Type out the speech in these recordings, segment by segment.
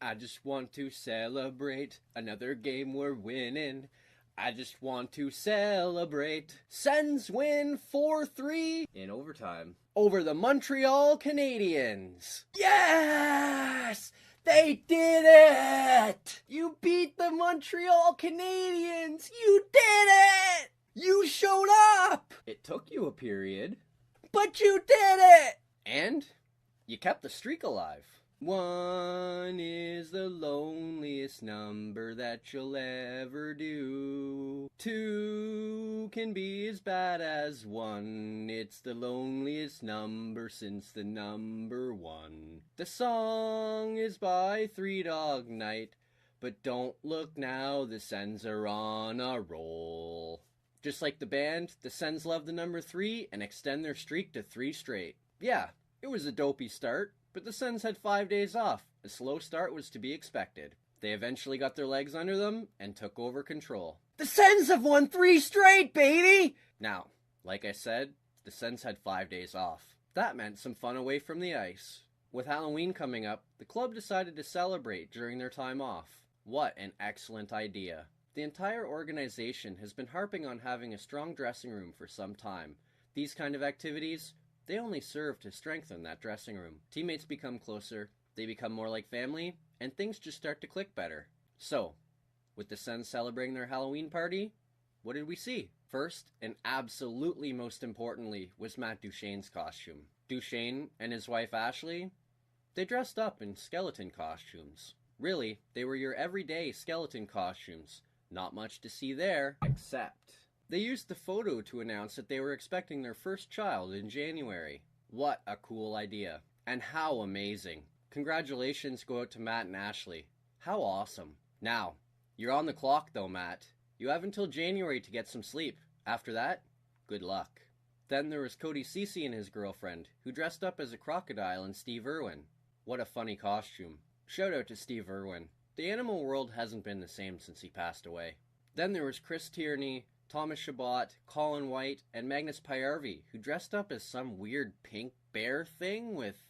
I just want to celebrate another game we're winning. I just want to celebrate. Sens win 4-3 in overtime over the Montreal Canadiens. Yes! They did it! You beat the Montreal Canadiens! You did it! You showed up! It took you a period, but you did it! And you kept the streak alive. 1 is the loneliest number that you'll ever do. 2 can be as bad as 1. It's the loneliest number since the number 1. The song is by Three Dog Night, but don't look now, the Sens are on a roll. Just like the band, the Sens love the number 3 and extend their streak to 3 straight. Yeah, it was a dopey start, but the Sens had 5 days off. A slow start was to be expected. They eventually got their legs under them and took over control. The Sens have won 3 straight, baby! Now, like I said, the Sens had 5 days off. That meant some fun away from the ice. With Halloween coming up, the club decided to celebrate during their time off. What an excellent idea. The entire organization has been harping on having a strong dressing room for some time. These kind of activities, they only serve to strengthen that dressing room. Teammates become closer, they become more like family, and things just start to click better. So, with the Sens celebrating their Halloween party, what did we see? First, and absolutely most importantly, was Matt Duchene's costume. Duchene and his wife Ashley, they dressed up in skeleton costumes. Really, they were your everyday skeleton costumes. Not much to see there, except they used the photo to announce that they were expecting their first child in January. What a cool idea. And how amazing. Congratulations go out to Matt and Ashley. How awesome. Now, you're on the clock though, Matt. You have until January to get some sleep. After that, good luck. Then there was Cody Ceci and his girlfriend, who dressed up as a crocodile and Steve Irwin. What a funny costume. Shout out to Steve Irwin. The animal world hasn't been the same since he passed away. Then there was Chris Tierney, Thomas Chabot, Colin White, and Magnus Pyarvi, who dressed up as some weird pink bear thing with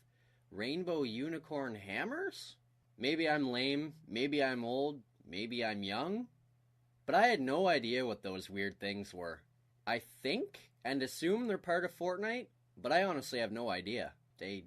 rainbow unicorn hammers? Maybe I'm lame, maybe I'm old, maybe I'm young, but I had no idea what those weird things were. I think and assume they're part of Fortnite, but I honestly have no idea. They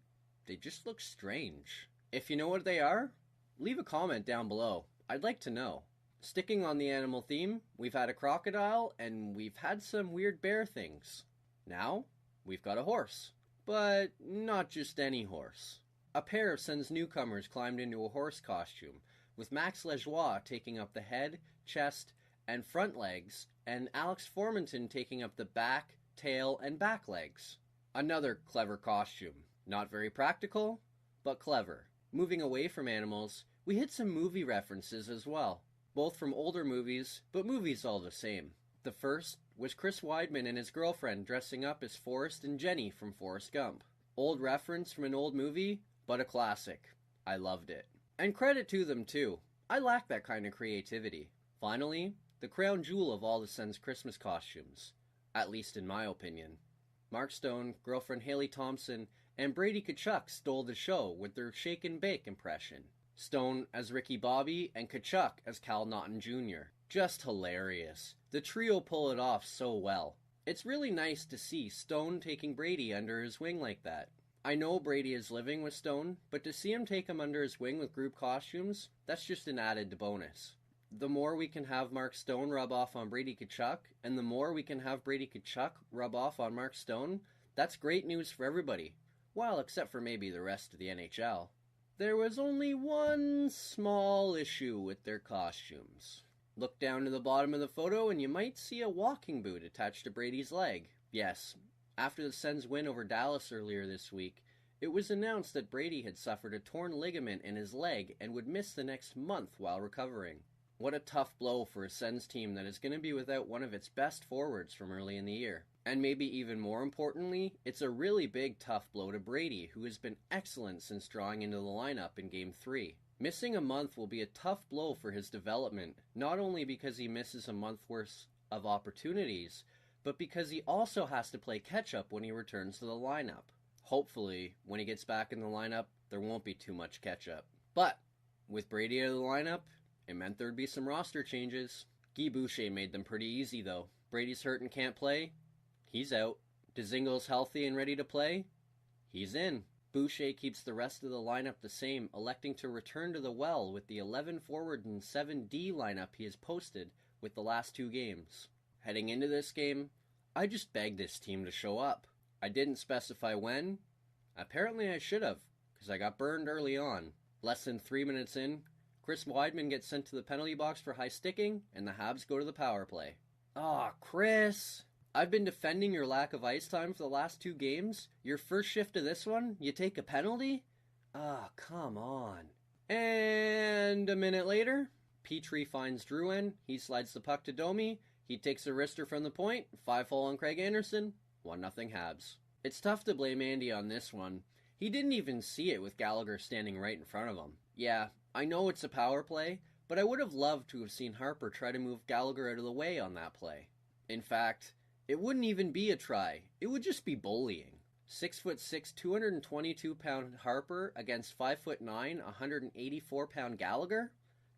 just look strange. If you know what they are, leave a comment down below. I'd like to know. Sticking on the animal theme, we've had a crocodile and we've had some weird bear things. Now, we've got a horse. But not just any horse. A pair of Sens newcomers climbed into a horse costume, with Max Lajoie taking up the head, chest, and front legs, and Alex Formanton taking up the back, tail, and back legs. Another clever costume. Not very practical, but clever. Moving away from animals, we hit some movie references as well. Both from older movies, but movies all the same. The first was Chris Weidman and his girlfriend dressing up as Forrest and Jenny from Forrest Gump. Old reference from an old movie, but a classic. I loved it. And credit to them too. I lack that kind of creativity. Finally, the crown jewel of all the Sens Christmas costumes. At least in my opinion. Mark Stone, girlfriend Haley Thompson, and Brady Tkachuk stole the show with their shake and bake impression. Stone as Ricky Bobby, and Tkachuk as Cal Naughton Jr. Just hilarious. The trio pull it off so well. It's really nice to see Stone taking Brady under his wing like that. I know Brady is living with Stone, but to see him take him under his wing with group costumes, that's just an added bonus. The more we can have Mark Stone rub off on Brady Tkachuk, and the more we can have Brady Tkachuk rub off on Mark Stone, that's great news for everybody. Well, except for maybe the rest of the NHL. There was only one small issue with their costumes. Look down to the bottom of the photo and you might see a walking boot attached to Brady's leg. Yes, after the Sens win over Dallas earlier this week, it was announced that Brady had suffered a torn ligament in his leg and would miss the next month while recovering. What a tough blow for a Sens team that is going to be without one of its best forwards from early in the year. And maybe even more importantly, it's a really big tough blow to Brady, who has been excellent since drawing into the lineup in Game 3. Missing a month will be a tough blow for his development, not only because he misses a month worth of opportunities, but because he also has to play catch-up when he returns to the lineup. Hopefully, when he gets back in the lineup, there won't be too much catch-up. But With Brady out of the lineup, it meant there'd be some roster changes. Guy Boucher made them pretty easy, though. Brady's hurt and can't play. He's out. Dzingle's healthy and ready to play. He's in. Boucher keeps the rest of the lineup the same, electing to return to the well with the 11 forward and 7D lineup he has posted with the last 2 games. Heading into this game, I just begged this team to show up. I didn't specify when. Apparently I should have, because I got burned early on. Less than 3 minutes in, Chris Weidman gets sent to the penalty box for high sticking, and the Habs go to the power play. Aw, Chris! I've been defending your lack of ice time for the last 2 games. Your first shift of this one, you take a penalty? Ah, come on. And a minute later, Petrie finds Drouin. He slides the puck to Domi. He takes a wrister from the point. 5-hole on Craig Anderson. 1-0 Habs. It's tough to blame Andy on this one. He didn't even see it with Gallagher standing right in front of him. Yeah, I know it's a power play, but I would have loved to have seen Harper try to move Gallagher out of the way on that play. In fact, it wouldn't even be a try. It would just be bullying. 6'6", 222-pound Harper against 5'9", 184-pound Gallagher?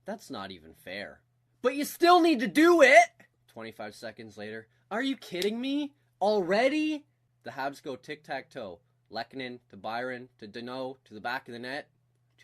That's not even fair. But you still need to do it! 25 seconds later. Are you kidding me? Already? The Habs go tic-tac-toe. Lehkonen to Byron to Deneau to the back of the net.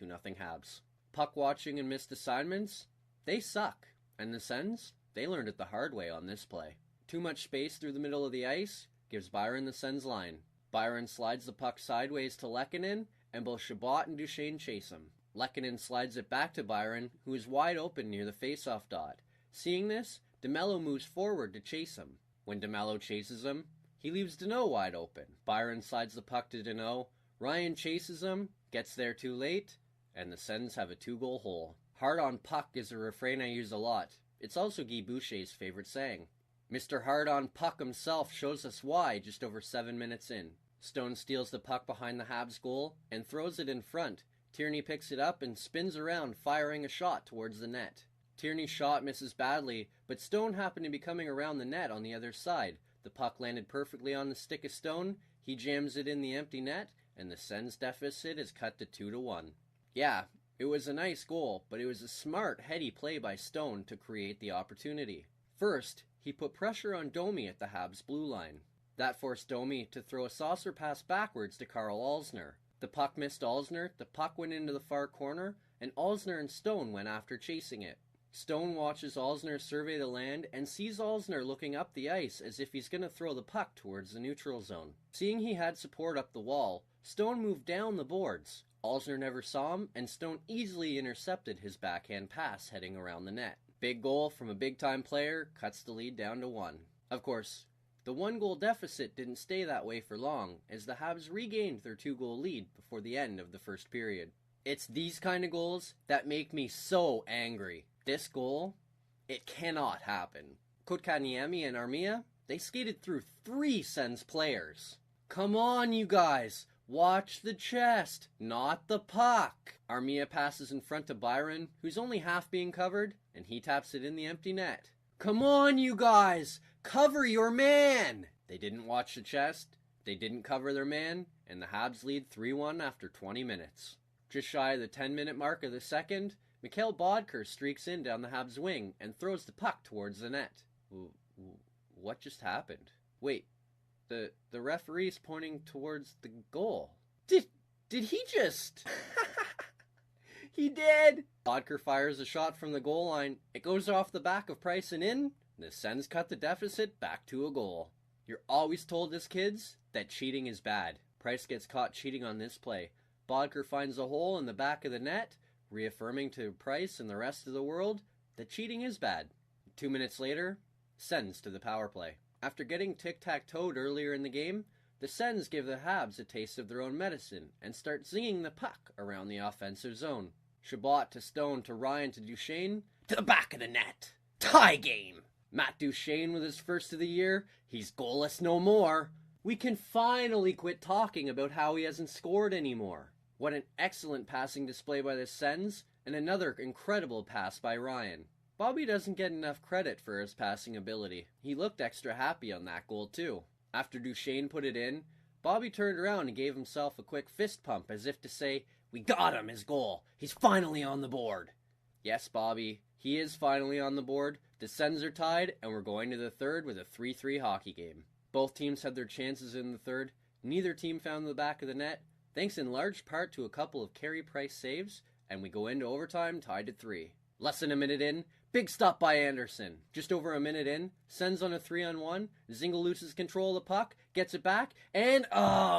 2-0 Habs. Puck watching and missed assignments? They suck. And the Sens? They learned it the hard way on this play. Too much space through the middle of the ice gives Byron the Sens line. Byron slides the puck sideways to Lehkonen, and both Chabot and Duchesne chase him. Lehkonen slides it back to Byron, who is wide open near the face-off dot. Seeing this, DeMello moves forward to chase him. When DeMello chases him, he leaves Deneau wide open. Byron slides the puck to Deneau. Ryan chases him, gets there too late, and the Sens have a 2-goal hole. Hard on puck is a refrain I use a lot. It's also Guy Boucher's favorite saying. Mr. Hard on Puck himself shows us why just over 7 minutes in. Stone steals the puck behind the Habs goal and throws it in front. Tierney picks it up and spins around, firing a shot towards the net. Tierney's shot misses badly, but Stone happened to be coming around the net on the other side. The puck landed perfectly on the stick of Stone. He jams it in the empty net, and the Sens deficit is cut to 2-1. Yeah, it was a nice goal, but it was a smart, heady play by Stone to create the opportunity. First, he put pressure on Domi at the Habs blue line. That forced Domi to throw a saucer pass backwards to Karl Alzner. The puck missed Alzner, the puck went into the far corner, and Alzner and Stone went after chasing it. Stone watches Alzner survey the land and sees Alzner looking up the ice as if he's going to throw the puck towards the neutral zone. Seeing he had support up the wall, Stone moved down the boards. Alzner never saw him, and Stone easily intercepted his backhand pass heading around the net. Big goal from a big-time player cuts the lead down to 1. Of course, the 1-goal deficit didn't stay that way for long, as the Habs regained their 2-goal lead before the end of the first period. It's these kind of goals that make me so angry. This goal, it cannot happen. Kotkaniemi and Armia, they skated through 3 Sens players. Come on, you guys! Watch the chest, not the puck. Armia passes in front of Byron, who's only half being covered, and he taps it in the empty net. Come on, you guys! Cover your man! They didn't watch the chest, they didn't cover their man, and the Habs lead 3-1 after 20 minutes. Just shy of the 10-minute mark of the second, Mikhail Bodker streaks in down the Habs wing and throws the puck towards the net. What just happened? Wait. The referee's pointing towards the goal. Did he just... He did! Bodker fires a shot from the goal line. It goes off the back of Price and in. The Sens cut the deficit back to a goal. You're always told as kids that cheating is bad. Price gets caught cheating on this play. Bodker finds a hole in the back of the net, reaffirming to Price and the rest of the world that cheating is bad. 2 minutes later, Sens to the power play. After getting tic-tac-toed earlier in the game, the Sens give the Habs a taste of their own medicine and start zinging the puck around the offensive zone. Chabot to Stone to Ryan to Duchesne, to the back of the net. Tie game! Matt Duchesne with his first of the year, he's goalless no more. We can finally quit talking about how he hasn't scored anymore. What an excellent passing display by the Sens, and another incredible pass by Ryan. Bobby doesn't get enough credit for his passing ability. He looked extra happy on that goal too. After Duchesne put it in, Bobby turned around and gave himself a quick fist pump as if to say, We got him, his goal. He's finally on the board. Yes, Bobby, he is finally on the board. The Sens are tied, and we're going to the third with a 3-3 hockey game. Both teams had their chances in the third. Neither team found the back of the net, thanks in large part to a couple of Carey Price saves, and we go into overtime tied at 3. Less than a minute in, big stop by Anderson. Just over a minute in, Sens on a 3-on-1. Zingle loses control of the puck, gets it back, and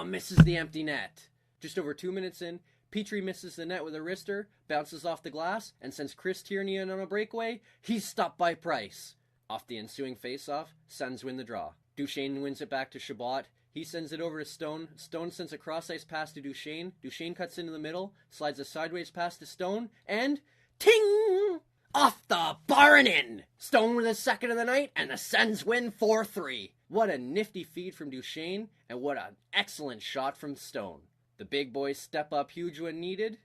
misses the empty net. Just over 2 minutes in, Petrie misses the net with a wrister, bounces off the glass, and sends Chris Tierney in on a breakaway. He's stopped by Price. Off the ensuing face-off, Sens win the draw. Duchesne wins it back to Chabot. He sends it over to Stone. Stone sends a cross-ice pass to Duchesne. Duchesne cuts into the middle, slides a sideways pass to Stone, and ting! Off the bar and in! Stone with his second of the night, and the Sens win 4-3. What a nifty feed from Duchesne, and what an excellent shot from Stone. The big boys step up huge when needed,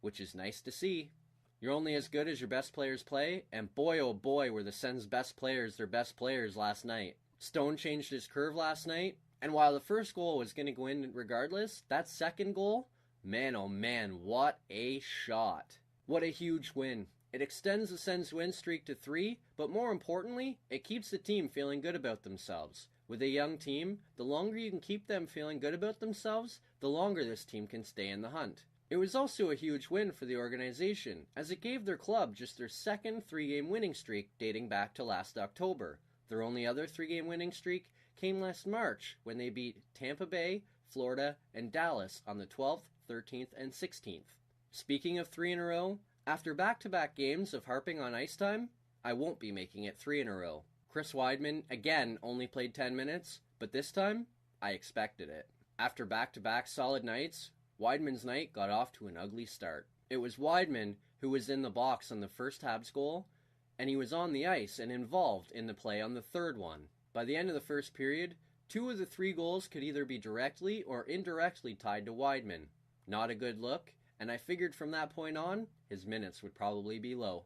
which is nice to see. You're only as good as your best players play, and boy oh boy were the Sens' best players their best players last night. Stone changed his curve last night, and while the first goal was going to go in regardless, that second goal, man oh man, what a shot. What a huge win. It extends the Sens' win streak to 3, but more importantly, it keeps the team feeling good about themselves. With a young team, the longer you can keep them feeling good about themselves, the longer this team can stay in the hunt. It was also a huge win for the organization, as it gave their club just their second 3-game winning streak dating back to last October. Their only other 3-game winning streak came last March, when they beat Tampa Bay, Florida, and Dallas on the 12th, 13th, and 16th. Speaking of 3 in a row, after back-to-back games of harping on ice time, I won't be making it 3 in a row. Chris Weidman, again, only played 10 minutes, but this time, I expected it. After back-to-back solid nights, Weidman's night got off to an ugly start. It was Weidman who was in the box on the first Habs goal, and he was on the ice and involved in the play on the third one. By the end of the first period, 2 of the 3 goals could either be directly or indirectly tied to Weidman. Not a good look, and I figured from that point on, his minutes would probably be low.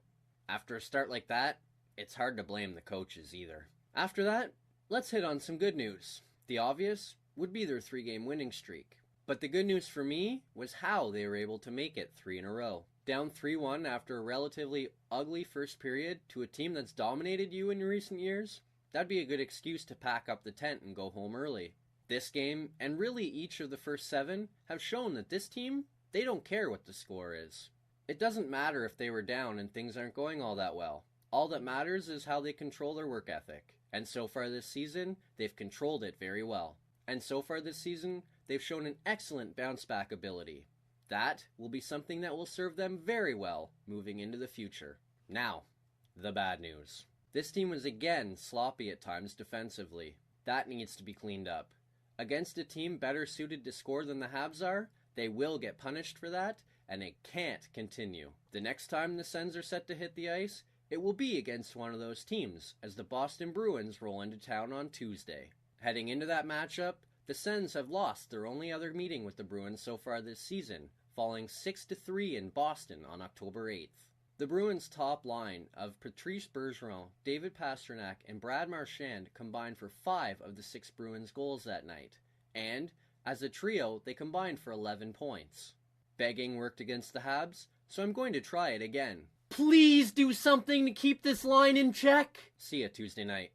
After a start like that, it's hard to blame the coaches either. After that, let's hit on some good news. The obvious would be their 3-game winning streak. But the good news for me was how they were able to make it 3 in a row. Down 3-1 after a relatively ugly first period to a team that's dominated you in recent years, that'd be a good excuse to pack up the tent and go home early. This game, and really each of the first 7, have shown that this team, they don't care what the score is. It doesn't matter if they were down and things aren't going all that well. All that matters is how they control their work ethic. And so far this season, they've controlled it very well. And so far this season, they've shown an excellent bounce-back ability. That will be something that will serve them very well moving into the future. Now, the bad news. This team was again sloppy at times defensively. That needs to be cleaned up. Against a team better suited to score than the Habs are, they will get punished for that, and it can't continue. The next time the Sens are set to hit the ice, it will be against one of those teams, as the Boston Bruins roll into town on Tuesday. Heading into that matchup, the Sens have lost their only other meeting with the Bruins so far this season, falling 6-3 in Boston on October 8th. The Bruins' top line of Patrice Bergeron, David Pastrnak, and Brad Marchand combined for 5 of the 6 Bruins goals that night, and, as a trio, they combined for 11 points. Begging worked against the Habs, so I'm going to try it again. Please do something to keep this line in check! See ya Tuesday night.